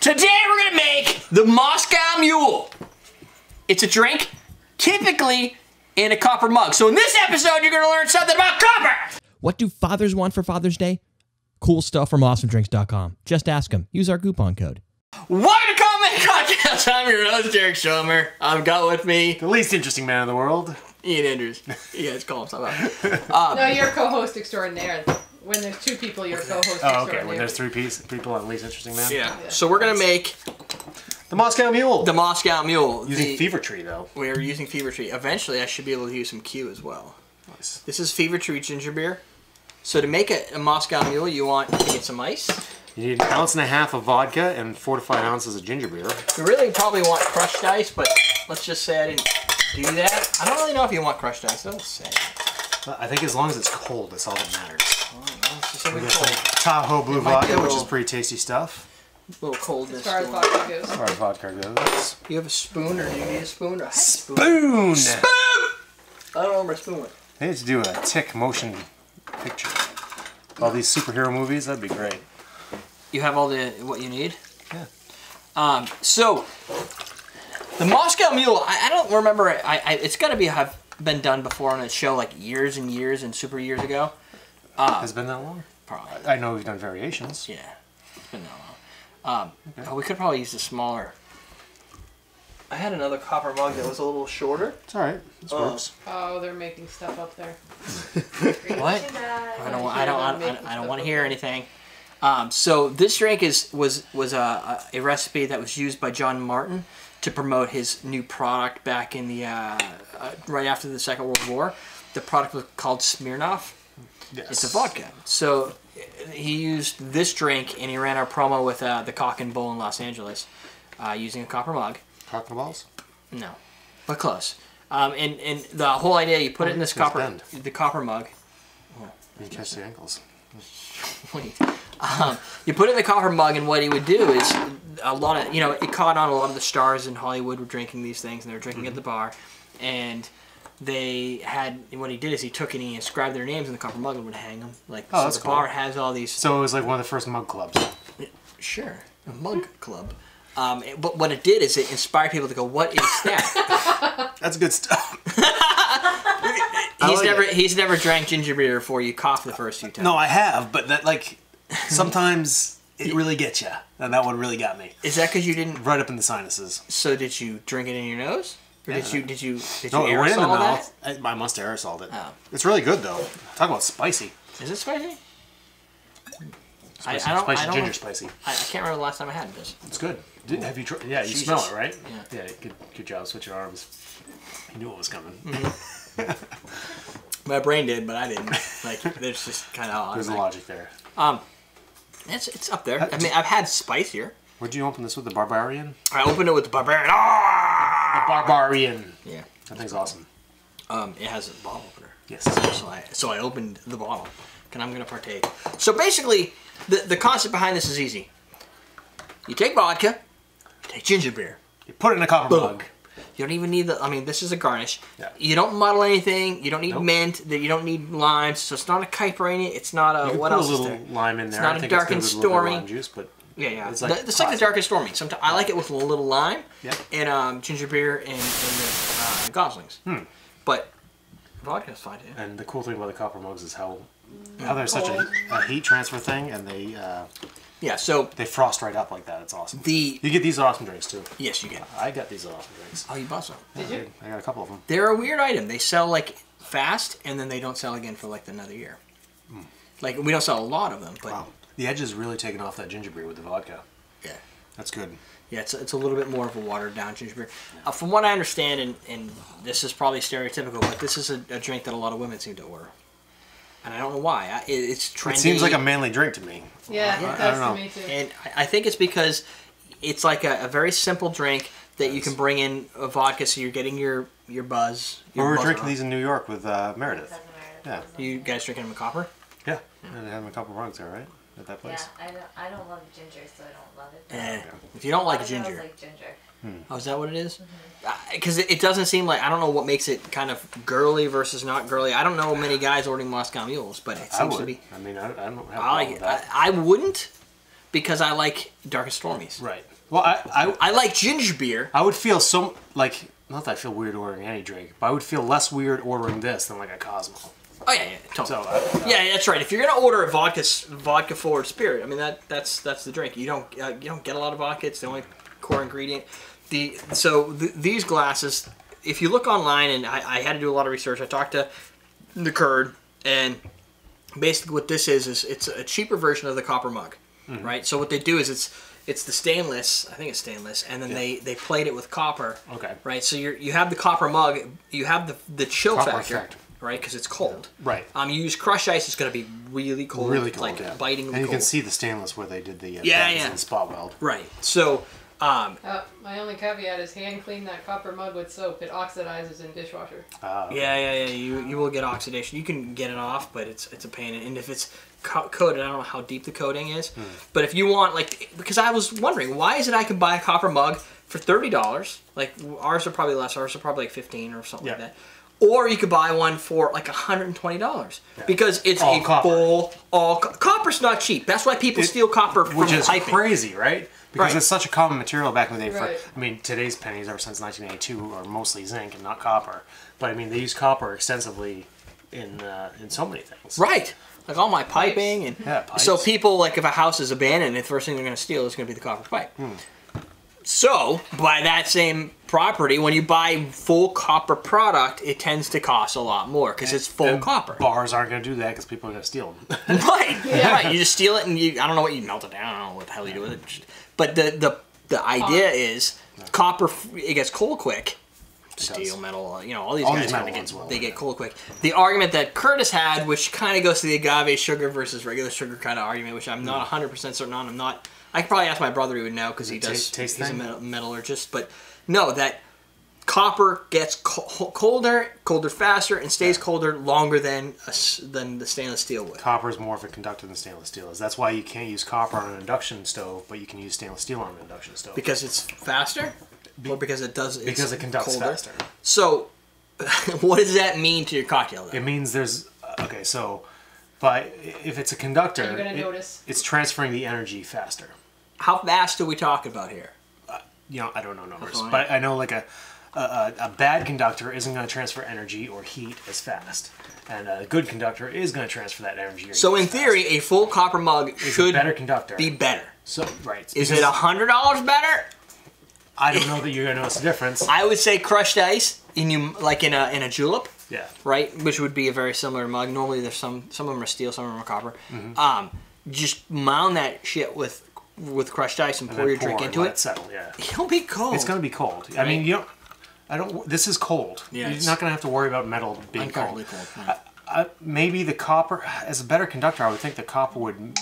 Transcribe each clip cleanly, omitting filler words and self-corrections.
Today we're gonna make the Moscow Mule. It's a drink, typically in a copper mug. So in this episode, you're gonna learn something about copper. What do fathers want for Father's Day? Cool stuff from awesomedrinks.com. Just ask them. Use our coupon code. Welcome to Comment Cocktails. I'm your host, Derrick Schommer. I've got with me the least interesting man in the world, Ian Andrews. You guys call him something. No, you're co-host extraordinaire. When there's two people, you're co-host extraordinaire. Oh, okay. When there's three people on least interesting man. Yeah. So we're gonna make the Moscow Mule. the Moscow Mule. Using Fever Tree, though. We're using Fever Tree. Eventually, I should be able to use some Q as well. Nice. This is Fever Tree ginger beer. So to make a Moscow Mule, you want to get some ice. You need 1.5 ounces of vodka and 4 to 5 ounces of ginger beer. You really probably want crushed ice, but let's just say I didn't do that. I don't really know if you want crushed ice. Don't say. I think as long as it's cold, that's all that matters. Oh, well, it's just a We little got cold. the Tahoe Blue It might be Vodka, a which is little- pretty tasty stuff. Little coldness. As far as going on. vodka goes. As far as vodka goes. You have a spoon, or do you need a spoon? I had a Spoon! Spoon! I don't know where my spoon went. They need to do a tick motion picture. All these superhero movies, that'd be great. You have all the what you need? Yeah. So the Moscow Mule, I don't remember it. It's got to have been done before on a show like years and years and super years ago. Has it been that long? Probably. I know we've done variations. Yeah, it's been that long. Oh, we could probably use a smaller. I had another copper mug that was a little shorter. It's alright. This works. Oh, they're making stuff up there. What? I don't want to hear anything. So this drink was a recipe that was used by John Martin to promote his new product back in the right after the Second World War. The product was called Smirnoff. Yes. It's a vodka. So he used this drink and he ran our promo with the Cock and Bull in Los Angeles using a copper mug. Cock and balls? No, but close. And the whole idea, you put it in this the copper mug. You catch the ankles. Wait. You put it in the copper mug, and what he would do is a lot of, it caught on. A lot of the stars in Hollywood were drinking these things, and they were drinking at the bar, and they had, what he did is he took it and he inscribed their names in the copper mug and would hang them. Like, oh, so that's the cool. bar has all these. So it was like one of the first mug clubs. Sure, a mug club. But what it did is it inspired people to go, "What is that?" That's good stuff. He's never drank ginger beer before. You cough the first few times. No, I have, but that sometimes it really gets you, and that one really got me. Is that because you didn't? Right up in the sinuses. So did you drink it in your nose, or did you No, it went in the aerosol mouth. that? I must aerosol it. Oh. It's really good though. Talk about spicy. Is it spicy? Spicy, I don't ginger know. spicy. I can't remember the last time I had this. It's good. Have you tried? Yeah, you Jesus. smell it, right? Yeah. Yeah. Good job. Switch your arms. You knew what was coming. My brain did, but I didn't. Like, there's just kind of There's a logic there. It's up there. I mean, I've had spicier. Would you open this with the Barbarian? I opened it with the Barbarian. Ah! The Barbarian. Yeah. That thing's awesome. It has a bottle opener. Yes. So I opened the bottle, and I'm gonna partake. So basically, the concept behind this is easy. You take vodka, you take ginger beer. You put it in a copper mug. You don't even need this is a garnish. Yeah. You don't muddle anything. You don't need mint. You don't need limes. So it's not a Caipirinha. It's not a, You what put else a is little there? lime in there. It's not I a think dark it's and good with a little bit of stormy. lime juice, but Yeah. It's It's like the dark and stormy. Sometimes I like it with a little lime. Yep. And ginger beer and the Goslings. But vodka's fine too. And the cool thing about the copper mugs is how there's such a heat transfer thing, and So they frost right up like that. It's awesome. the You get these awesome drinks too. yes, you get. I got these awesome drinks. Oh, you bought some. Did you? I got a couple of them. They're a weird item. They sell like fast, and then they don't sell again for like another year. Like we don't sell a lot of them, but Wow. The edge is really taking off that ginger beer with the vodka. yeah. That's good. Yeah, it's a little bit more of a watered down ginger beer. From what I understand, and this is probably stereotypical, but this is a drink that a lot of women seem to order. And I don't know why. It's trendy. It seems like a manly drink to me. Yeah, Yeah, it I does don't to me too. And I think it's because it's like a very simple drink that you can bring in a vodka, so you're getting your buzz. We were drinking these in New York with Meredith. Yeah. You guys drinking them in copper? Yeah. And they had them a couple of rugs there, right? At that place. Yeah, I don't love ginger, so I don't love it. If you don't like I ginger. like ginger. Oh, is that what it is? Because it doesn't seem like, I don't know what makes it kind of girly versus not girly. I don't know many guys ordering Moscow Mules, but it seems to be. I mean, I don't have a I problem like with it. that. I wouldn't, because I like Dark and Stormies. Right. Well, I like ginger beer. I would feel so like, not that I feel weird ordering any drink, but I would feel less weird ordering this than like a Cosmo. Oh yeah, totally. So yeah, that's right. If you're gonna order a vodka forward spirit, I mean that's the drink. You don't get a lot of vodka. It's the only core ingredient. These glasses, if you look online, and I had to do a lot of research. I talked to the Kurd, and basically what this is it's a cheaper version of the copper mug, right? So what they do is it's the stainless. I think it's stainless, and then they plate it with copper. Okay. Right. So you have the copper mug. You have the chill Copper factor. effect. Right, because it's cold. Right. You use crushed ice. It's going to be really cold. Really cold, like yeah. bitingly And you cold. can see the stainless where they did the yeah. spot weld. Right. So, My only caveat is hand clean that copper mug with soap. It oxidizes in dishwasher. yeah. You will get oxidation. You can get it off, but it's a pain. And if it's coated, I don't know how deep the coating is. But if you want, like, because I was wondering, why is it I could buy a copper mug for $30? Like, ours are probably less. Ours are probably like $15 or something like that. Or you could buy one for like $120 because it's all a copper. Copper's not cheap. That's why people steal copper from Which is piping. crazy, right? Because it's such a common material back in the day. Right. I mean, today's pennies ever since 1982 are mostly zinc and not copper. But I mean, they use copper extensively in so many things. Right. Like all my piping and pipes. so people, like, if a house is abandoned, the first thing they're going to steal is going to be the copper pipe. So by that same property, when you buy full copper product, it tends to cost a lot more because it's full copper. Bars aren't going to do that because people are going to steal them. Right. Right. You just steal it and I don't know what you melt it down. I don't know what the hell you do with it. But the idea is copper. It gets cold quick. Steel, metal, all these guys they get cold quick. The argument that Curtis had, which kind of goes to the agave sugar versus regular sugar kind of argument, which I'm not 100% certain on. I could probably ask my brother; he would know because he's a metallurgist. But no, that copper gets colder faster, and stays colder longer than the stainless steel would. Copper is more of a conductor than stainless steel is. That's why you can't use copper on an induction stove, but you can use stainless steel on an induction stove. Because it's faster, or because it does. Because it conducts colder? faster. So, what does that mean to your cocktail? Then? It means there's but if it's a conductor, You're gonna notice. It's transferring the energy faster. How fast are we talking about here? I don't know numbers, but I know like a bad conductor isn't going to transfer energy or heat as fast, and a good conductor is going to transfer that energy. So in theory, a full copper mug should a better conductor. be better. So right, Is it $100 better? I don't know that you're going to notice the difference. I would say crushed ice in a julep. Yeah. Right, which would be a very similar mug. Normally, there's some of them are steel, some of them are copper. Just mound that shit with crushed ice and pour your drink into it. Settle, yeah. It'll be cold. It's going to be cold. I mean, this is cold. Yeah, you're not going to have to worry about metal being cold. Yeah. Maybe the copper, as a better conductor, I would think the copper would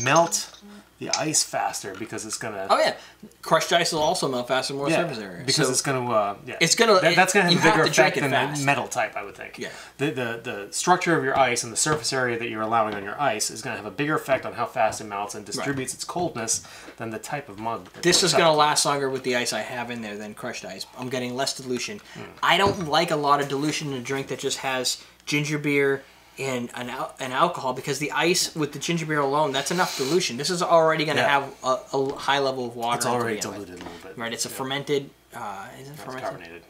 melt the ice faster because it's going to... Oh, yeah. Crushed ice will also melt faster, more surface area. Because it's going to... It's going to... That's going to have a bigger effect than fast. the metal type, I would think. Yeah. The structure of your ice and the surface area that you're allowing on your ice is going to have a bigger effect on how fast it melts and distributes its coldness than the type of mug. This is going to last longer with the ice I have in there than crushed ice. I'm getting less dilution. I don't like a lot of dilution in a drink that just has ginger beer and an alcohol, because the ice with the ginger beer alone, that's enough dilution. This is already going to have a high level of water. It's already diluted a little bit. Right, it's a fermented... is it fermented? It's carbonated.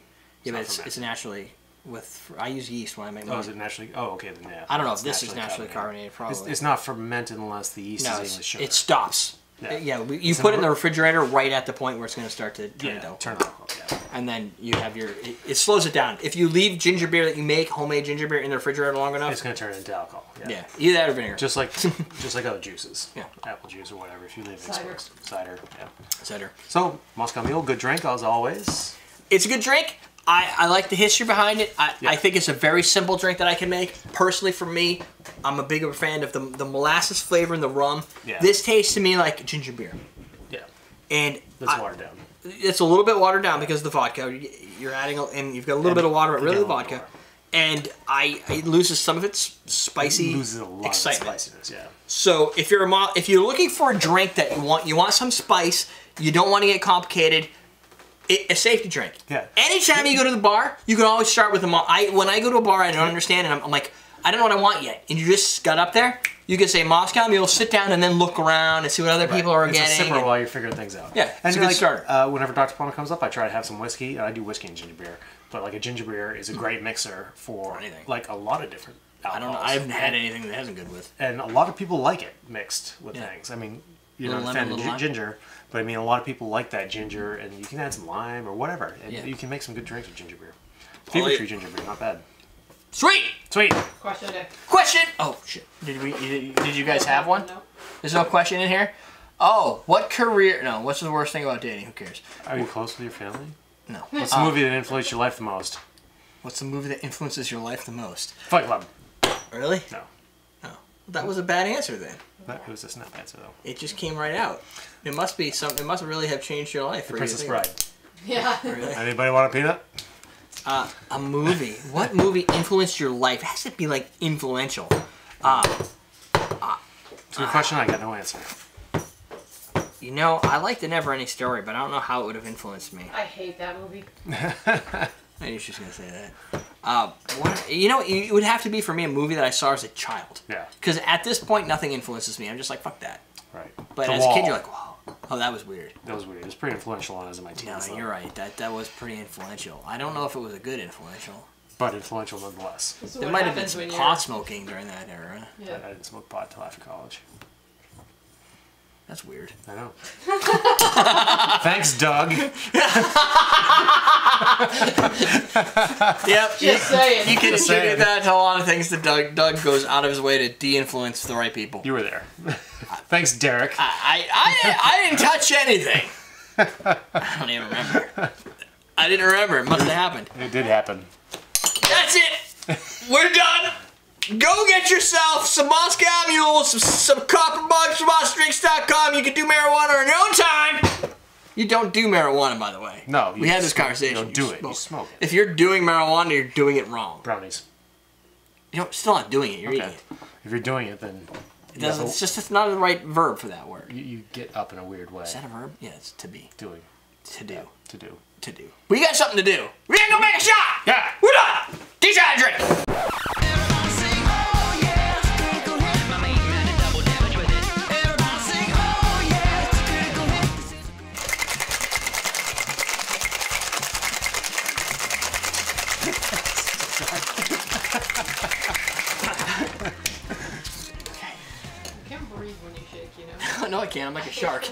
Yeah, but it's naturally... I use yeast when I make is it naturally... Oh, okay, then yeah. I don't know if this is naturally carbonated, probably. It's not fermented unless the yeast is in the sugar. It stops. Yeah, you put it in the refrigerator right at the point where it's going to start to turn dough. Turn alcohol, yeah. And then you have it slows it down. If you leave ginger beer that you make, homemade ginger beer, in the refrigerator long enough, it's going to turn into alcohol. Yeah, either that or vinegar. Just like other juices. Yeah. Apple juice or whatever. If you leave it Cider. exposed. Cider. Yeah. Cider. So Moscow Mule, good drink as always. It's a good drink. I like the history behind it. I think it's a very simple drink that I can make. Personally, for me, I'm a bigger fan of the molasses flavor and the rum. Yeah. This tastes to me like ginger beer. Yeah. And it's watered down. It's a little bit watered down because of the vodka. You're adding, and you've got a little bit of water, but really the vodka. And it loses some of its spicy loses a lot excitement. Of spiciness, yeah. So if you're looking for a drink that you want some spice, you don't want to get complicated. A safety drink. Yeah. Anytime you go to the bar, you can always start with them. When I go to a bar, I don't understand, and I'm like, I don't know what I want yet. And you just got up there, You could say Moscow Mule, sit down, and then look around and see what other people are it's getting. It's a sipper while you're figuring things out. Yeah, and it's a good starter. Whenever Dr. Palmer comes up, I try to have some whiskey. And I do whiskey and ginger beer. But like a ginger beer is a great mixer for anything. like a lot of different alcohols. I don't know. I haven't had anything that hasn't good with. And a lot of people like it mixed with things. I mean, you're not a fan of ginger, but I mean, a lot of people like that ginger, and you can add some lime or whatever. And you can make some good drinks with ginger beer. Fever Tree ginger beer, not bad. Sweet! Question day. Question! Oh, shit. Did you guys have one? No. There's no question in here? Oh, what career... No, what's the worst thing about dating? Who cares? Are you close with your family? No. What's the movie that influenced your life the most? What's the movie that influences your life the most? Fight Club. Really? No. Oh. That was a bad answer then. It was a snap answer, though. It just came right out. It must be something. It must really have changed your life. The Princess Bride. Yeah. Really? Anybody want a peanut? A movie. What movie influenced your life? It has to be like influential. It's a good question. I got no answer. You know, I like The Never Ending Story, but I don't know how it would have influenced me. I hate that movie. I was just gonna say that. You know, it would have to be for me a movie that I saw as a child. Yeah. Because at this point, nothing influences me. I'm just like, fuck that. Right. But as a kid, you're like, whoa. Oh, that was weird. That was weird. It was pretty influential on us in my teens. No, you're right. That was pretty influential. I don't know if it was a good influential. But influential nonetheless. There might have been some pot smoking during that era. Yeah. I didn't smoke pot until after college. That's weird. I know. Thanks, Doug. Yep. Just saying. You can attribute that to a lot of things that Doug goes out of his way to de-influence the right people. You were there. Thanks, Derrick. I didn't touch anything. I don't even remember. I didn't remember. It must have happened. It did happen. That's it. We're done. Go get yourself some Moscow Mule, some copper mugs from OsDrinks.com. You can do marijuana in your own time. You don't do marijuana, by the way. No. We had this conversation. You don't do it. You smoke it. If you're doing marijuana, you're doing it wrong. Brownies. You're still not doing it. You're eating it. If you're doing it, then... It's not the right verb for that word. You get up in a weird way. Is that a verb? Yeah, it's to be. Doing. To do. Yeah, to do. To do. We got something to do. We gotta go make a shot! Yeah! We're done! Teach how to drink! You can't breathe when you shake, you know? No, I can't. I'm like a shark.